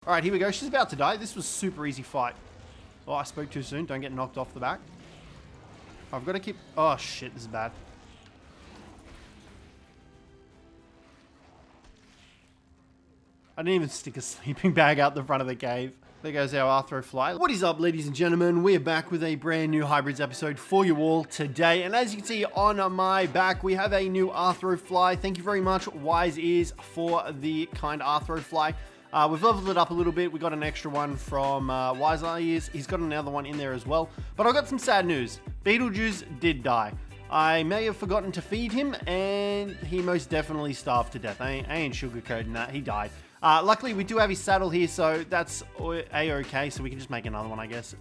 All right, here we go. She's about to die. This was a super easy fight. Oh, I spoke too soon. Don't get knocked off the back. I've got to keep... Oh, shit. This is bad. I didn't even stick a sleeping bag out the front of the cave. There goes our Arthro fly. What is up, ladies and gentlemen? We're back with a brand new Hybrids episode for you all today. And as you can see on my back, we have a new Arthro fly. Thank you very much, Wise Ears, for the kind Arthro fly. We've leveled it up a little bit. We got an extra one from Wise Ears. He's got another one in there as well. But I've got some sad news. Beetlejuice did die. I may have forgotten to feed him, and he most definitely starved to death. I ain't sugarcoating that. He died. Luckily, we do have his saddle here, so that's a-okay, so we can just make another one, I guess.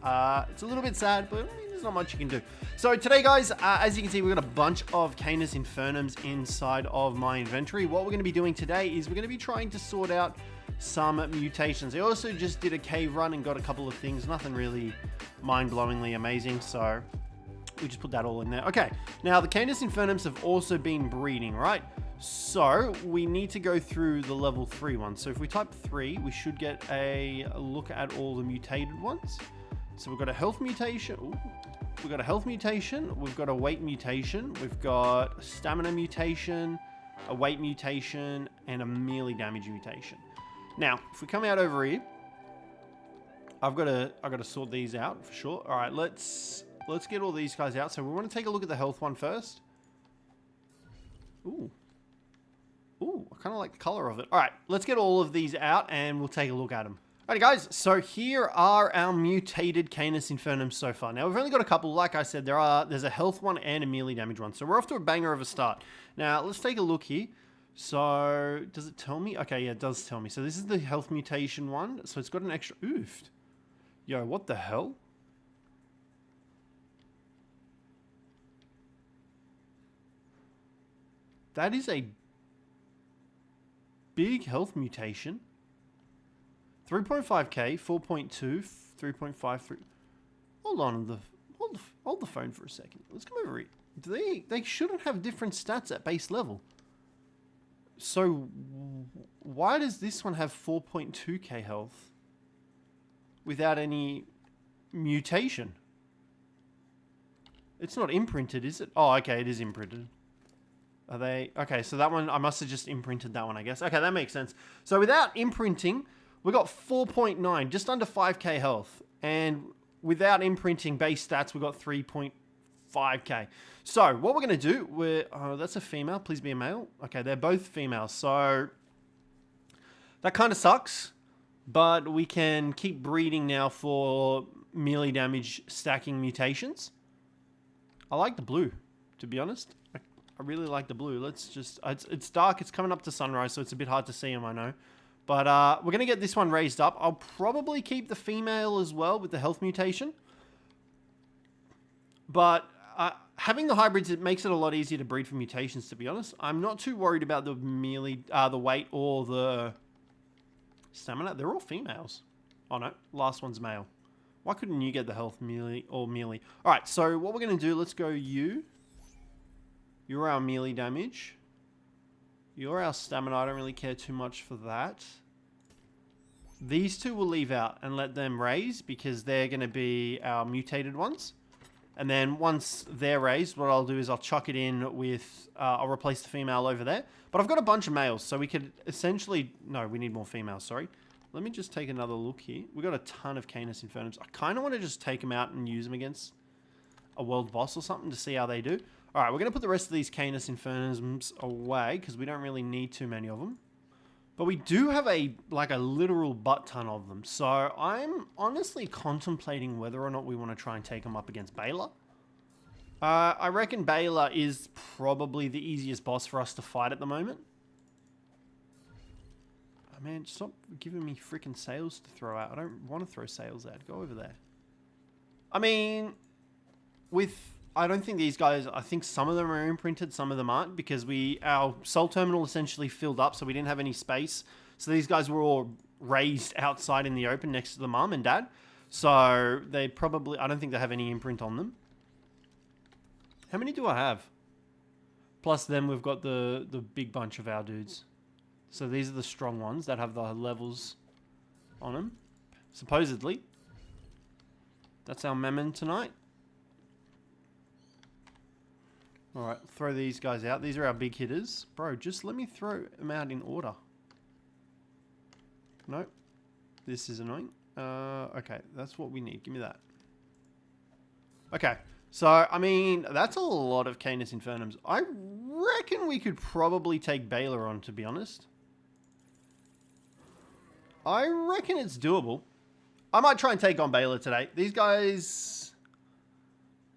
It's a little bit sad, but I mean, there's not much you can do. So today, guys, as you can see, we've got a bunch of Canis Infernums inside of my inventory. What we're going to be doing today is we're going to be trying to sort out some mutations. I also just did a cave run and got a couple of things, nothing really mind-blowingly amazing, so we just put that all in there. Okay, now the Canis Infernums have also been breeding, right? So we need to go through the level 3 ones. So if we type 3, we should get a look at all the mutated ones. So we've got a health mutation. Ooh. We've got a health mutation. We've got a weight mutation. We've got a stamina mutation, a weight mutation, and a melee damage mutation. Now, if we come out over here, I've got to sort these out for sure. All right, let's get all these guys out. So we want to take a look at the health one first. Ooh. Ooh, I kind of like the color of it. All right, let's get all of these out and we'll take a look at them. Alrighty, guys, so here are our mutated Canis Infernums so far. Now, we've only got a couple. Like I said, there's a health one and a melee damage one. So we're off to a banger of a start. Now, let's take a look here. So, does it tell me? Okay, yeah, it does tell me. So this is the health mutation one. So it's got an extra... Oof. Yo, what the hell? That is a big health mutation. 3.5k, 4.2, 3.53. Hold on, hold the phone for a second. Let's come over here. They shouldn't have different stats at base level. So why does this one have 4.2k health without any mutation? It's not imprinted, is it? Oh, okay, it is imprinted. Are they? Okay, so that one, I must have just imprinted that one, I guess. Okay, that makes sense. So without imprinting, we got 4.9, just under 5k health. And without imprinting base stats, we got 3.5k. So what we're going to do, oh, that's a female. Please be a male. Okay, they're both females. So that kind of sucks. But we can keep breeding now for melee damage stacking mutations. I like the blue, to be honest. I really like the blue. Let's just... It's dark. It's coming up to sunrise, so it's a bit hard to see them, I know. But we're going to get this one raised up. I'll probably keep the female as well with the health mutation. But having the hybrids, it makes it a lot easier to breed for mutations, to be honest. I'm not too worried about the melee, the weight or the stamina. They're all females. Oh, no. Last one's male. Why couldn't you get the health melee or melee? All right, so what we're going to do, let's go you. You're our melee damage. You're our stamina. I don't really care too much for that. These two we'll leave out and let them raise because they're going to be our mutated ones. And then once they're raised, what I'll do is I'll chuck it in with... I'll replace the female over there. But I've got a bunch of males, so we could essentially... No, we need more females, sorry. Let me just take another look here. We've got a ton of Canis Infernums. I kind of want to just take them out and use them against a world boss or something to see how they do. All right, we're going to put the rest of these Canis Infernums away because we don't really need too many of them. But we do have a literal butt ton of them. So I'm honestly contemplating whether or not we want to try and take them up against Beyla. I reckon Beyla is probably the easiest boss for us to fight at the moment. Oh, man, stop giving me freaking sails to throw out. I don't want to throw sails out. Go over there. I mean, I don't think these guys, I think some of them are imprinted, some of them aren't, because our soul terminal essentially filled up, so we didn't have any space. So these guys were all raised outside in the open next to the mum and dad. So they probably, I don't think they have any imprint on them. How many do I have? Plus then we've got the big bunch of our dudes. So these are the strong ones that have the levels on him. Supposedly. That's our Mammon tonight. Alright, throw these guys out. These are our big hitters. Bro, just let me throw them out in order. Nope. This is annoying. Okay, that's what we need. Give me that. Okay, so, I mean, that's a lot of Canis Infernums. I reckon we could probably take Beyla on, to be honest. I reckon it's doable. I might try and take on Beyla today. These guys,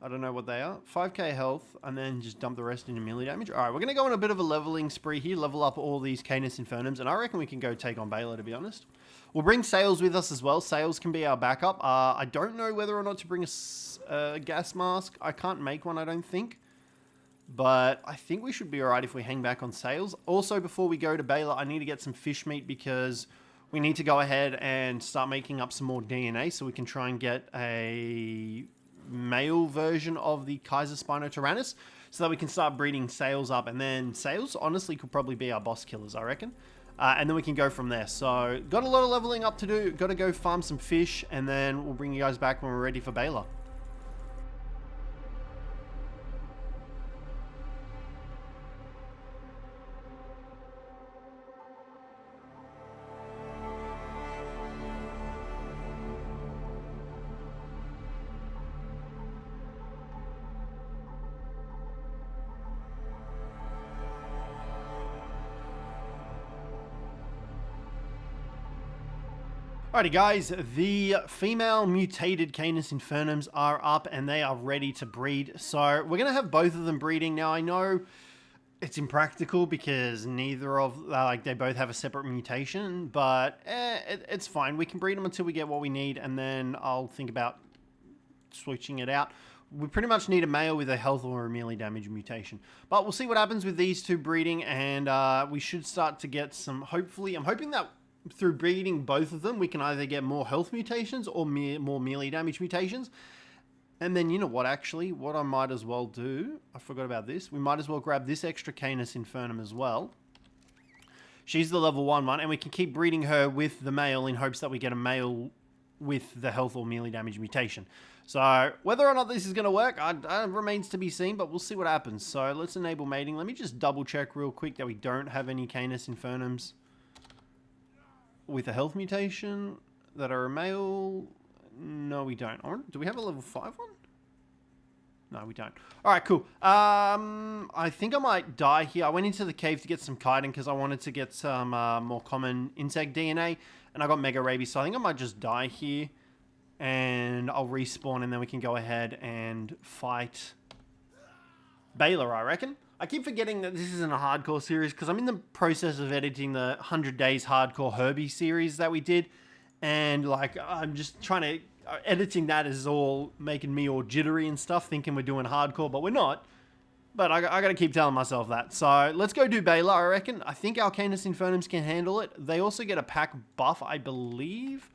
I don't know what they are. 5k health, and then just dump the rest into melee damage. All right, we're going to go on a bit of a leveling spree here, level up all these Canis Infernums, and I reckon we can go take on Beyla, to be honest. We'll bring Sails with us as well. Sails can be our backup. I don't know whether or not to bring a gas mask. I can't make one, I don't think. But I think we should be all right if we hang back on Sails. Also, before we go to Beyla, I need to get some fish meat because we need to go ahead and start making up some more DNA so we can try and get a male version of the Kaiser Spinotyrannus so that we can start breeding Sails up. And then Sails, honestly, could probably be our boss killers, I reckon. And then we can go from there. So, got a lot of leveling up to do. Got to go farm some fish, and then we'll bring you guys back when we're ready for Beyla. Alrighty guys, the female mutated Canis Infernums are up and they are ready to breed. So we're going to have both of them breeding. Now I know it's impractical because neither of, they both have a separate mutation, but it's fine. We can breed them until we get what we need and then I'll think about switching it out. We pretty much need a male with a health or a melee damage mutation. But we'll see what happens with these two breeding and we should start to get some, hopefully, I'm hoping that through breeding both of them, we can either get more health mutations or more melee damage mutations. And then, you know what, actually, what I might as well do, I forgot about this, we might as well grab this extra Canis Infernum as well. She's the level 1 one, and we can keep breeding her with the male in hopes that we get a male with the health or melee damage mutation. So, whether or not this is going to work, remains to be seen, but we'll see what happens. So, let's enable mating. Let me just double check real quick that we don't have any Canis Infernums with a health mutation that are a male. No, we don't. Do we have a level 5 one? No, we don't. Alright, cool. I think I might die here. I went into the cave to get some chitin because I wanted to get some more common insect DNA, and I got mega rabies, so I think I might just die here, and I'll respawn, and then we can go ahead and fight Beyla, I reckon. I keep forgetting that this isn't a hardcore series because I'm in the process of editing the 100 Days Hardcore Herbie series that we did. And, like, I'm just trying to... editing that is all making me all jittery and stuff, thinking we're doing hardcore, but we're not. But I got to keep telling myself that. So, let's go do Beyla, I reckon. I think our Canis Infernums can handle it. They also get a pack buff, I believe.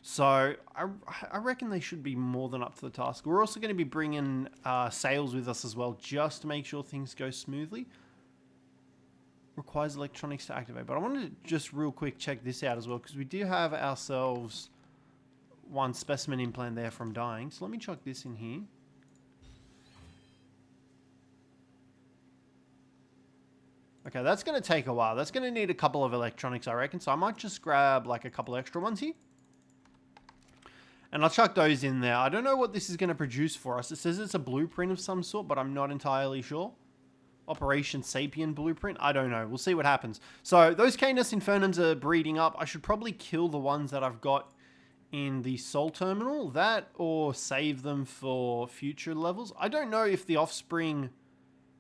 So, I reckon they should be more than up to the task. We're also going to be bringing Sails with us as well, just to make sure things go smoothly. Requires electronics to activate. But I wanted to just real quick check this out as well, because we do have ourselves one specimen implant there from dying. So let me chuck this in here. Okay, that's going to take a while. That's going to need a couple of electronics, I reckon. So I might just grab like a couple extra ones here. And I'll chuck those in there. I don't know what this is going to produce for us. It says it's a blueprint of some sort, but I'm not entirely sure. Operation Sapien blueprint? I don't know. We'll see what happens. So those Canis Infernums are breeding up. I should probably kill the ones that I've got in the Soul Terminal. That or save them for future levels. I don't know if the offspring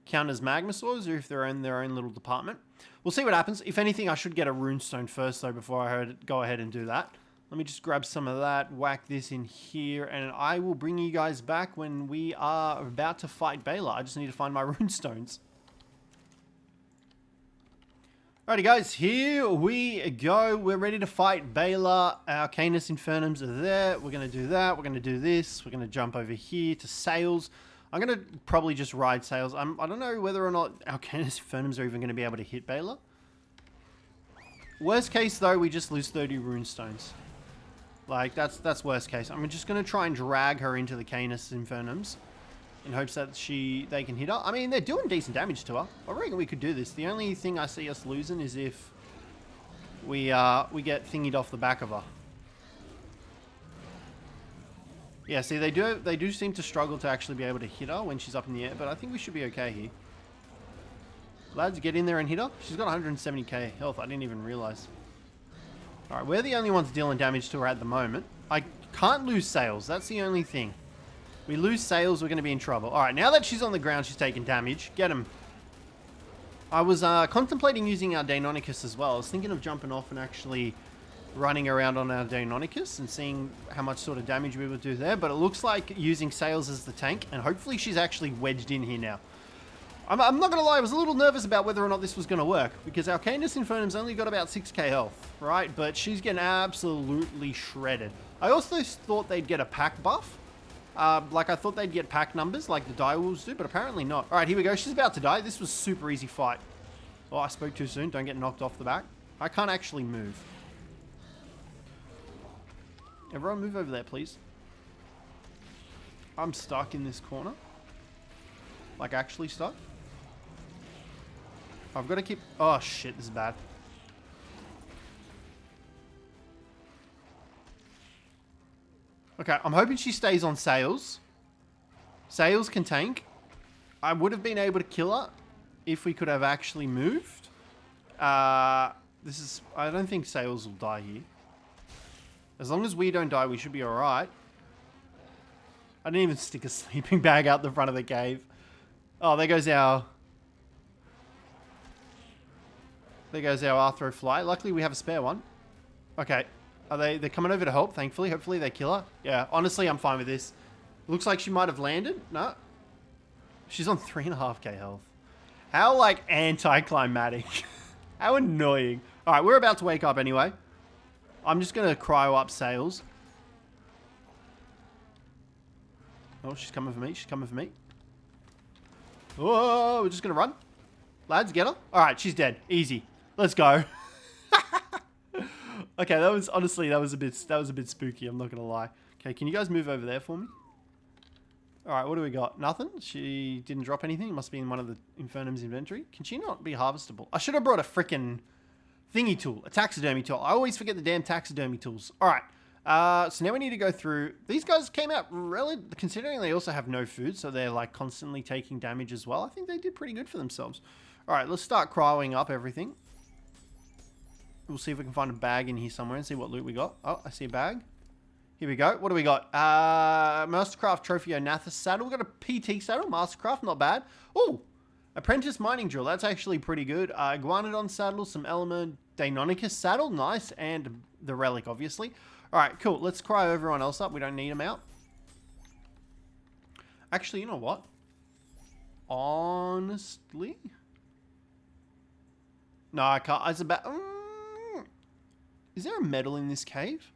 count as Magmasaurs or if they're in their own little department. We'll see what happens. If anything, I should get a runestone first though before I go ahead and do that. Let me just grab some of that, whack this in here, and I will bring you guys back when we are about to fight Beyla. I just need to find my runestones. Alrighty guys, here we go. We're ready to fight Beyla. Our Canis Infernums are there. We're going to do that. We're going to do this. We're going to jump over here to Sails. I'm going to probably just ride Sails. I don't know whether or not our Canis Infernums are even going to be able to hit Beyla. Worst case though, we just lose 30 runestones. Like, that's worst case. I'm just going to try and drag her into the Canis Infernums in hopes that they can hit her. I mean, they're doing decent damage to her. I reckon we could do this. The only thing I see us losing is if we get thingied off the back of her. Yeah, see, they do seem to struggle to actually be able to hit her when she's up in the air, but I think we should be okay here. Lads, get in there and hit her. She's got 170k health. I didn't even realize. Alright, we're the only ones dealing damage to her at the moment. I can't lose sails. That's the only thing. We lose sails, we're going to be in trouble. Alright, now that she's on the ground, she's taking damage. Get him. I was contemplating using our Deinonychus as well. I was thinking of jumping off and actually running around on our Deinonychus and seeing how much sort of damage we would do there. But it looks like using sails as the tank, and hopefully she's actually wedged in here now. I'm not going to lie, I was a little nervous about whether or not this was going to work, because our Canis Infernum's only got about 6k health, right? But she's getting absolutely shredded. I also thought they'd get a pack buff. Like, I thought they'd get pack numbers like the direwolves do, but apparently not. Alright, here we go. She's about to die. This was a super easy fight. Oh, I spoke too soon. Don't get knocked off the back. I can't actually move. Everyone move over there, please. I'm stuck in this corner. Like, actually stuck. I've got to keep... Oh, shit. This is bad. Okay, I'm hoping she stays on sails. Sails can tank. I would have been able to kill her if we could have actually moved. I don't think sails will die here. As long as we don't die, we should be alright. I didn't even stick a sleeping bag out the front of the cave. Oh, there goes our Arthro fly. Luckily, we have a spare one. Okay. They're coming over to help, thankfully. Hopefully, they kill her. Yeah, honestly, I'm fine with this. Looks like she might have landed. No. She's on 3.5k health. How, like, anticlimactic. How annoying. All right, we're about to wake up anyway. I'm just going to cryo up sails. Oh, she's coming for me. She's coming for me. Oh, we're just going to run. Lads, get her. All right, she's dead. Easy. Let's go. Okay, that was a bit spooky, I'm not going to lie. Okay, can you guys move over there for me? All right, what do we got? Nothing? She didn't drop anything. It must be in one of the Infernum's inventory. Can she not be harvestable? I should have brought a freaking thingy tool, a taxidermy tool. I always forget the damn taxidermy tools. All right, so now we need to go through. These guys came out considering they also have no food, so they're like constantly taking damage as well. I think they did pretty good for themselves. All right, let's start cryoing up everything. We'll see if we can find a bag in here somewhere and see what loot we got. Oh, I see a bag. Here we go. What do we got? Mastercraft Trophy Onathus saddle. We've got a PT saddle. Mastercraft, not bad. Oh, Apprentice Mining Drill. That's actually pretty good. Iguanodon saddle, some Element Deinonychus saddle. Nice. And the relic, obviously. All right, cool. Let's cryo everyone else up. We don't need them out. Actually, you know what? Honestly? No, I can't. It's about... Is there a medal in this cave?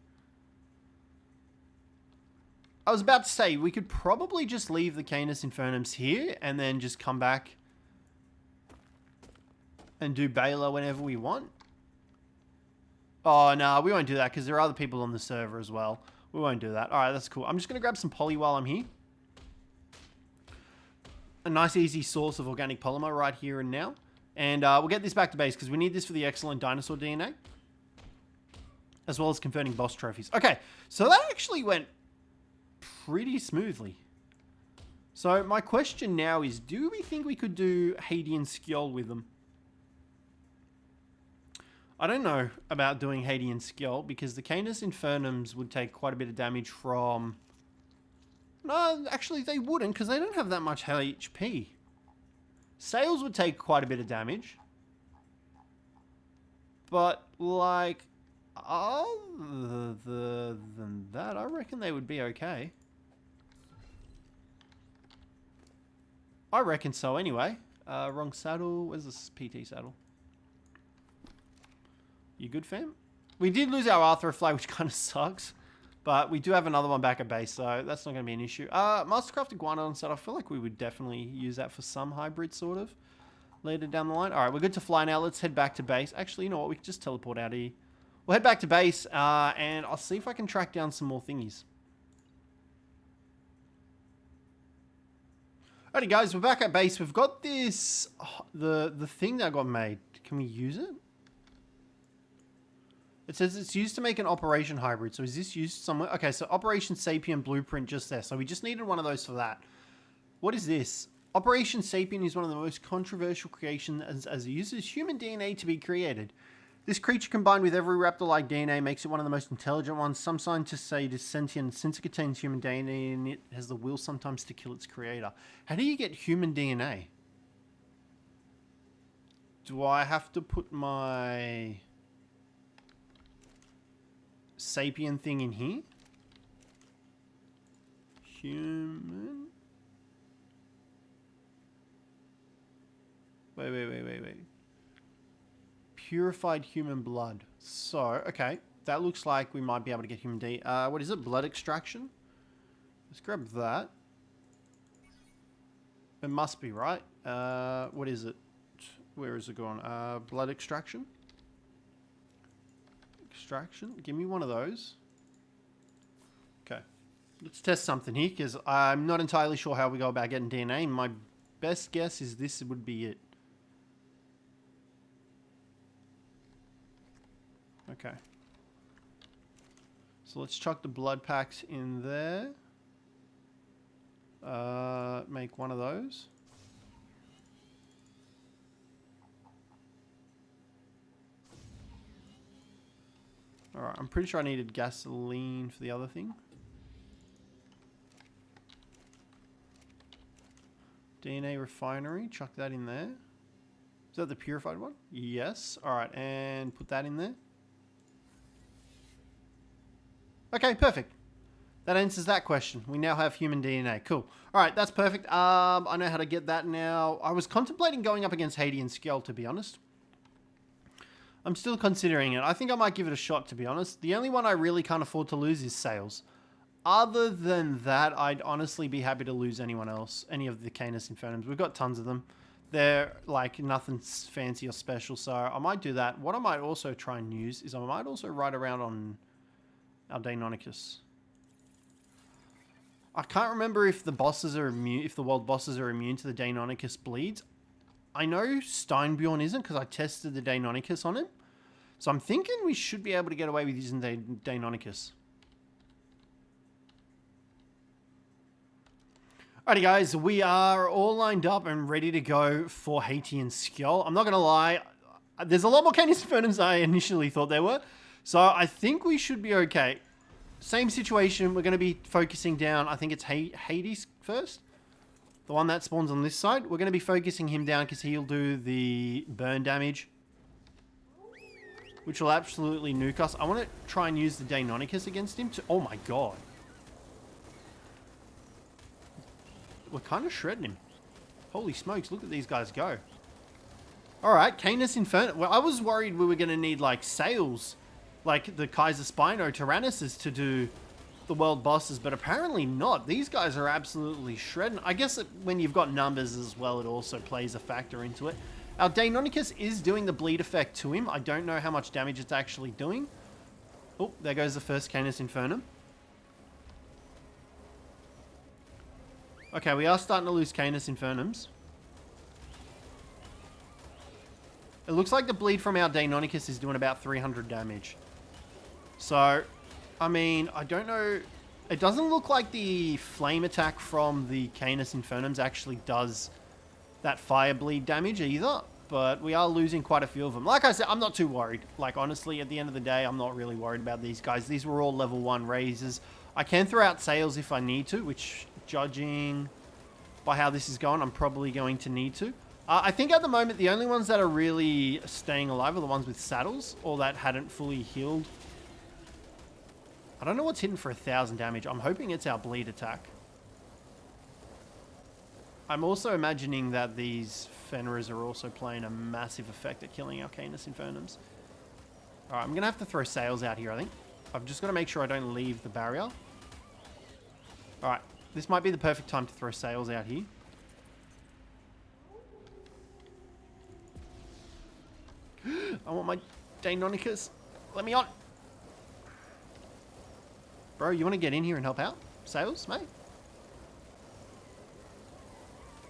I was about to say, we could probably just leave the Canis Infernums here and then just come back and do Beyla whenever we want. Oh, no, we won't do that because there are other people on the server as well. We won't do that. All right, that's cool. I'm just going to grab some poly while I'm here. A nice, easy source of organic polymer right here and now. And we'll get this back to base because we need this for the excellent dinosaur DNA. As well as converting boss trophies. Okay, so that actually went pretty smoothly. So my question now is, do we think we could do Hadean Skjold with them? I don't know about doing Hadean Skjold because the Canis Infernums would take quite a bit of damage from... No, actually they wouldn't because they don't have that much HP. Sails would take quite a bit of damage. But, like... Other than that, I reckon they would be okay. I reckon so anyway. Wrong saddle. Where's this PT saddle? You good, fam? We did lose our Arthro flag, which kind of sucks. But we do have another one back at base, so that's not going to be an issue. Mastercraft Iguanodon saddle. I feel like we would definitely use that for some hybrid, sort of, later down the line. All right, we're good to fly now. Let's head back to base. Actually, you know what? We can just teleport out of here. we'll head back to base, and I'll see if I can track down some more thingies. Alrighty guys, we're back at base. We've got this, the thing that got made. Can we use it? It says it's used to make an Operation Hybrid. So is this used somewhere? Okay, so Operation Sapien blueprint just there. So we just needed one of those for that. What is this? Operation Sapien is one of the most controversial creations as it uses human DNA to be created. This creature combined with every raptor-like DNA makes it one of the most intelligent ones. Some scientists say it is sentient since it contains human DNA and it has the will sometimes to kill its creator. How do you get human DNA? Do I have to put my Sapien thing in here? Human? Wait. Purified human blood. So, okay. That looks like we might be able to get human D. What is it? Blood extraction? Let's grab that. It must be, right? What is it? Where is it gone? Blood extraction? Extraction? Give me one of those. Okay. Let's test something here, because I'm not entirely sure how we go about getting DNA. My best guess is this would be it. Okay. So let's chuck the blood packs in there. Make one of those. Alright, I'm pretty sure I needed gasoline for the other thing. DNA refinery, chuck that in there. Is that the purified one? Yes. Alright, and put that in there. Okay, perfect. That answers that question. We now have human DNA. Cool. Alright, that's perfect. I know how to get that now. I was contemplating going up against Haiti Scale, to be honest. I'm still considering it. I think I might give it a shot, to be honest. The only one I really can't afford to lose is Sales. Other than that, I'd honestly be happy to lose anyone else. Any of the Canis Infernums. We've got tons of them. They're like nothing fancy or special, so I might do that. What I might also try and use is I might also ride around on our Deinonychus. I can't remember if the bosses are immune, if the world bosses are immune to the Deinonychus bleeds. I know Steinbjorn isn't because I tested the Deinonychus on him. So I'm thinking we should be able to get away with using the Deinonychus. Alrighty guys, we are all lined up and ready to go for Haitian Skull. I'm not going to lie, there's a lot more Canis Infernums than I initially thought there were. So I think we should be okay. Same situation, we're going to be focusing down, I think it's Hades first. The one that spawns on this side. We're going to be focusing him down because he'll do the burn damage, which will absolutely nuke us. I want to try and use the Deinonychus against him. Oh my god. We're kind of shredding him. Holy smokes, look at these guys go. Alright, Canis Inferno. Well, I was worried we were going to need like sails, like the Kaiser Spino Tyrannuses to do the world bosses, but apparently not. These guys are absolutely shredding. I guess when you've got numbers as well, it also plays a factor into it. Our Deinonychus is doing the bleed effect to him. I don't know how much damage it's actually doing. Oh, there goes the first Canis Infernum. Okay, we are starting to lose Canis Infernums. It looks like the bleed from our Deinonychus is doing about 300 damage. So, I mean, I don't know. It doesn't look like the flame attack from the Canis Infernums actually does that fire bleed damage either. But we are losing quite a few of them. Like I said, I'm not too worried. Like, honestly, at the end of the day, I'm not really worried about these guys. These were all level 1 raises. I can throw out sails if I need to, which, judging by how this is going, I'm probably going to need to. I think at the moment, the only ones that are really staying alive are the ones with saddles, or that hadn't fully healed. I don't know what's hitting for 1,000 damage. I'm hoping it's our bleed attack. I'm also imagining that these Fenris are also playing a massive effect at killing our Canis Infernums. Alright, I'm going to have to throw sails out here, I think. I've just got to make sure I don't leave the barrier. Alright, this might be the perfect time to throw sails out here. I want my Deinonychus. Let me on. Bro, you want to get in here and help out? Sales, mate?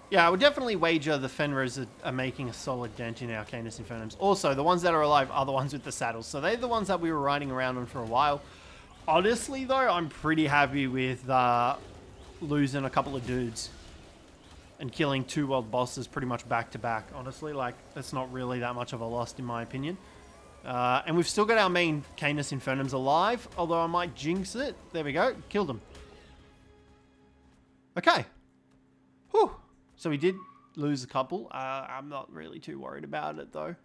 Yeah, I would definitely wager the Fenris are making a solid dent in our Canis Infernums. Also, the ones that are alive are the ones with the saddles. So they're the ones that we were riding around on for a while. Honestly, though, I'm pretty happy with losing a couple of dudes and killing 2 world bosses pretty much back to back. Honestly, like, that's not really that much of a loss in my opinion. And we've still got our main Canis Infernums alive, although I might jinx it. There we go. Killed him. Okay. Whew. So we did lose a couple. I'm not really too worried about it, though.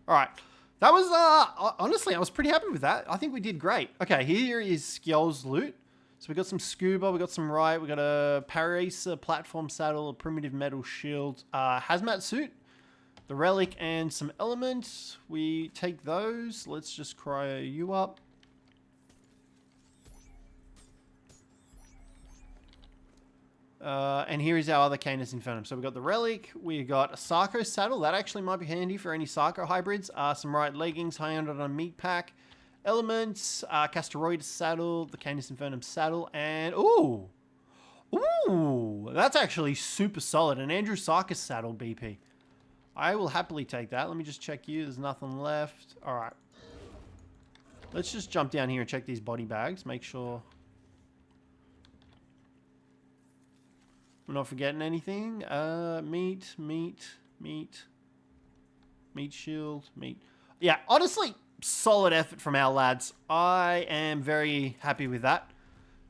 All right. That was, honestly, I was pretty happy with that. I think we did great. Okay, here is Skjold's loot. So we got some scuba, we got some riot, we got a paracer platform saddle, a primitive metal shield, hazmat suit, the relic, and some elements. We take those. Let's just cryo you up. And here is our other Canis Infernum. So we've got the relic, we got a Sarco saddle. That actually might be handy for any Sarco hybrids. Some riot leggings, high end on a meat pack. Elements, Casteroid saddle, the Canis Infernum saddle, and ooh, that's actually super solid. An Andrew Sarkis saddle BP. I will happily take that. Let me just check you. There's nothing left. All right. Let's just jump down here and check these body bags. Make sure we're not forgetting anything. Meat shield, meat. Yeah, honestly, solid effort from our lads. I am very happy with that.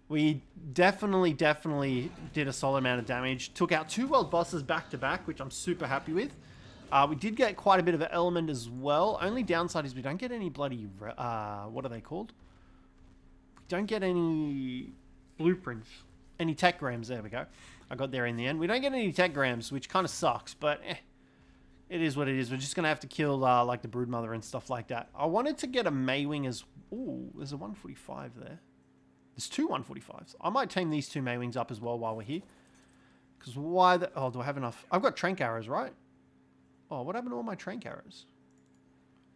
We definitely did a solid amount of damage. Took out 2 world bosses back to back, which I'm super happy with. We did get quite a bit of an element as well. Only downside is we don't get any bloody, what are they called? We don't get any blueprints. Any tech grams, there we go. I got there in the end. We don't get any tech grams, which kind of sucks, but it is what it is. We're just going to have to kill, like, the Broodmother and stuff like that. I wanted to get a Maywing as... Ooh, there's a 145 there. There's 2 145s. I might tame these 2 Maywings up as well while we're here. Because why the... Oh, do I have enough? I've got Trank arrows, right? Oh, what happened to all my Trank arrows?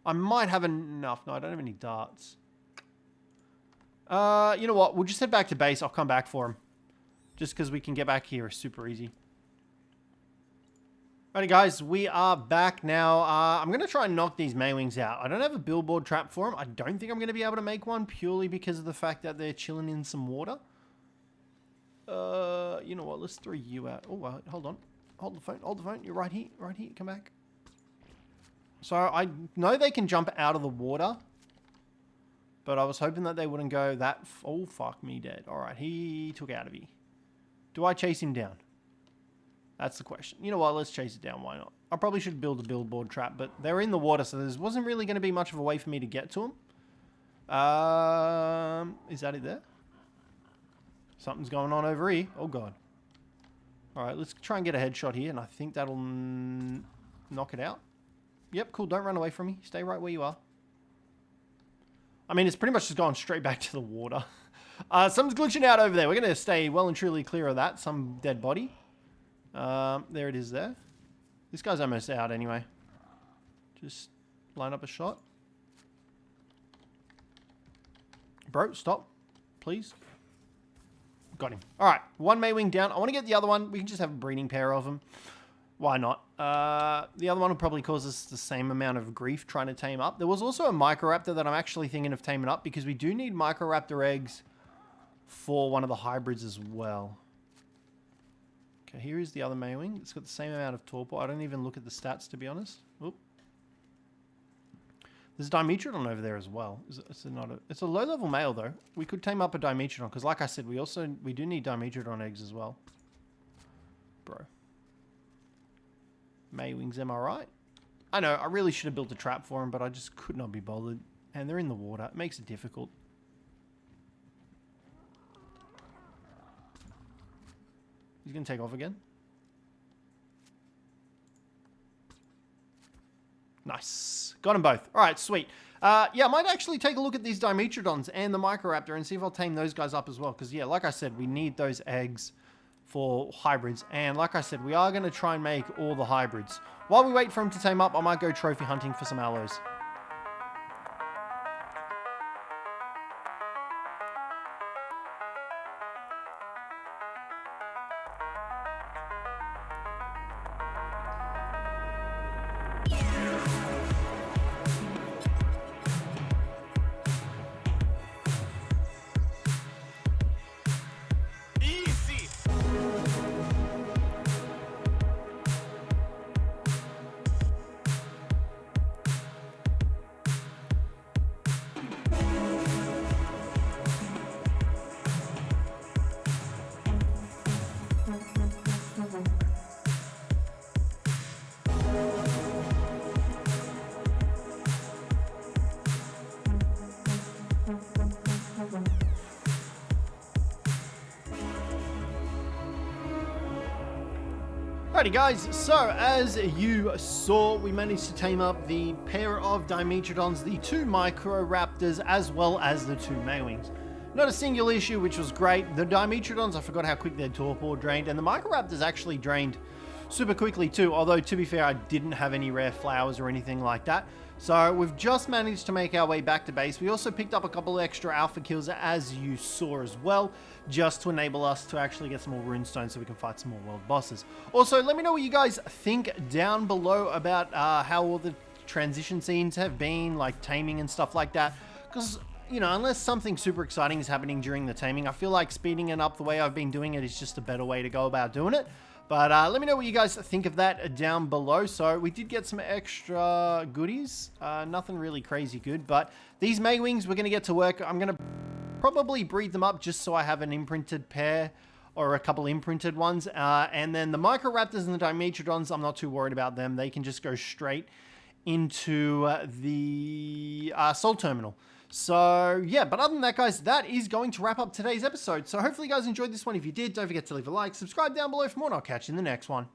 I might have enough. No, I don't have any darts. You know what? We'll just head back to base. I'll come back for him. Just because we can get back here super easy. Alrighty guys, we are back now. I'm going to try and knock these Maywings out. I don't have a billboard trap for them. I don't think I'm going to be able to make one purely because of the fact that they're chilling in some water. You know what? Let's throw you out. Oh, hold on. Hold the phone. Hold the phone. You're right here. Right here. Come back. So I know they can jump out of the water. But I was hoping that they wouldn't go that... Oh, fuck me dead. Alright, he took out of me. Do I chase him down? That's the question. You know what? Let's chase it down. Why not? I probably should build a billboard trap, but they're in the water, so there wasn't really going to be much of a way for me to get to them. Is that it there? Something's going on over here. Oh, God. All right, let's try and get a headshot here, and I think that'll knock it out. Yep, cool. Don't run away from me. Stay right where you are. I mean, it's pretty much just gone straight back to the water. Something's glitching out over there. We're going to stay well and truly clear of that. Some dead body. There it is there. This guy's almost out anyway. Just line up a shot. Bro, stop. Please. Got him. Alright, 1 Maywing down. I want to get the other one. We can just have a breeding pair of them. Why not? The other one will probably cause us the same amount of grief trying to tame up. There was also a Microraptor that I'm actually thinking of taming up because we do need Microraptor eggs for one of the hybrids as well. Okay, here is the other Maywing. It's got the same amount of torpor. I don't even look at the stats, to be honest. Oop. There's a Dimetrodon over there as well. It's a low-level male, though. We could tame up a Dimetrodon, because like I said, we do need Dimetrodon eggs as well. Bro. Maywings, am I right? I know, I really should have built a trap for him, but I just could not be bothered. And they're in the water. It makes it difficult. He's going to take off again. Nice. Got them both. All right, sweet. Yeah, I might actually take a look at these Dimetrodons and the Microraptor and see if I'll tame those guys up as well. Because, yeah, like I said, we need those eggs for hybrids. And like I said, we are going to try and make all the hybrids. While we wait for him to tame up, I might go trophy hunting for some alloys. Alrighty guys, so as you saw, we managed to tame up the pair of Dimetrodons, the 2 Microraptors, as well as the 2 Maywings. Not a single issue, which was great. The Dimetrodons, I forgot how quick their torpor drained, and the Microraptors actually drained super quickly too, although to be fair, I didn't have any rare flowers or anything like that. So we've just managed to make our way back to base. We also picked up a couple of extra alpha kills, as you saw as well, just to enable us to actually get some more runestones so we can fight some more world bosses. Also, let me know what you guys think down below about how all the transition scenes have been, like taming and stuff like that. Because, you know, unless something super exciting is happening during the taming, I feel like speeding it up the way I've been doing it is just a better way to go about doing it. But let me know what you guys think of that down below. So we did get some extra goodies. Nothing really crazy good. But these Maywings, we're going to get to work. I'm going to probably breed them up just so I have an imprinted pair or a couple imprinted ones. And then the Microraptors and the Dimetrodons, I'm not too worried about them. They can just go straight into the Soul Terminal. So, yeah, but other than that, guys, that is going to wrap up today's episode. So hopefully you guys enjoyed this one. If you did, don't forget to leave a like, subscribe down below for more, and I'll catch you in the next one.